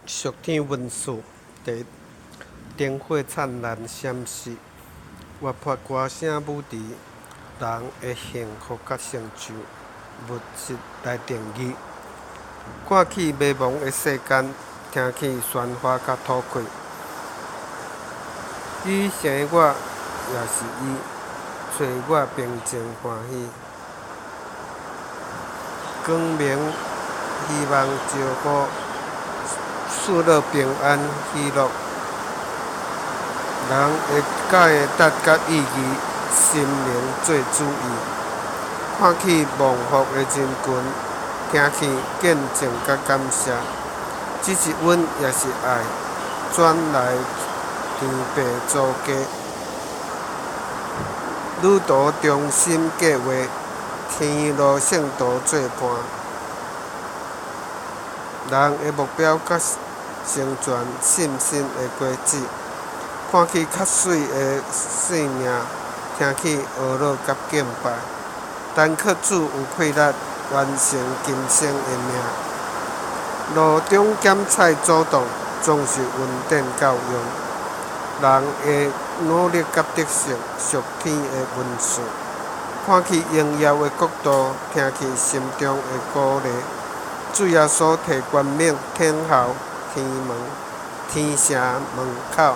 俗天文数第灯火灿烂闪烁，活泼歌声舞伫人的幸福甲成就，物质来定义。看起迷茫的世间，听起喧哗甲吐气。伊生我也是伊，找我平静欢喜。光明希望照顾，赐乐平安喜乐。人会解答甲意义，心灵做主意。看起蒙福的人群，听起见证甲感谢。只是阮也是爱，转来天父做家。旅途中心计划，天路圣道作伴。人的目标甲成全，信心的果子。看起较水的生命，听起娱乐甲敬拜。但靠主有魄力，完成今生的命。路中检菜阻挡，总是稳定够用。人的努力甲得胜，属天的文字。看起荣耀的国度，听起心中的鼓励。主耶稣摕冠冕，天后天门，天城门口。